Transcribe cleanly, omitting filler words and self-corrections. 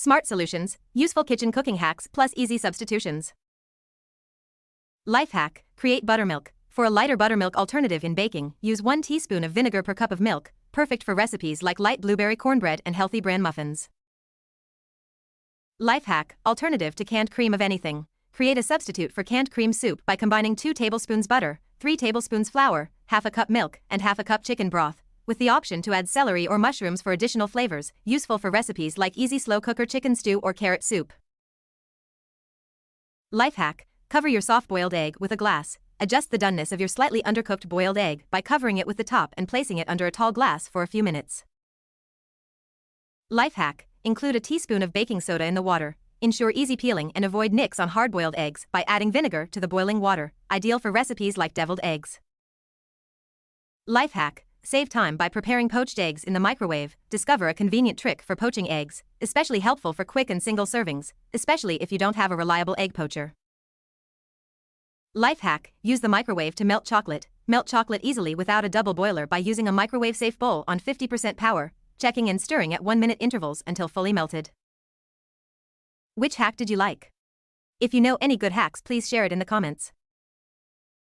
Smart solutions, useful kitchen cooking hacks plus easy substitutions. Life hack, create buttermilk. For a lighter buttermilk alternative in baking, use 1 teaspoon of vinegar per cup of milk, perfect for recipes like light blueberry cornbread and healthy bran muffins. Life hack, alternative to canned cream of anything. Create a substitute for canned cream soup by combining 2 tablespoons butter, 3 tablespoons flour, half a cup milk, and half a cup chicken broth, with the option to add celery or mushrooms for additional flavors, useful for recipes like easy slow cooker chicken stew or carrot soup. Life hack, cover your soft-boiled egg with a glass. Adjust the doneness of your slightly undercooked boiled egg by covering it with the top and placing it under a tall glass for a few minutes. Life hack, include a teaspoon of baking soda in the water. Ensure easy peeling and avoid nicks on hard-boiled eggs by adding vinegar to the boiling water, ideal for recipes like deviled eggs. Life hack, save time by preparing poached eggs in the microwave. Discover a convenient trick for poaching eggs, especially helpful for quick and single servings, especially if you don't have a reliable egg poacher. Life hack, use the microwave to melt chocolate. Melt chocolate easily without a double boiler by using a microwave-safe bowl on 50% power, checking and stirring at 1-minute intervals until fully melted. Which hack did you like? If you know any good hacks, please share it in the comments.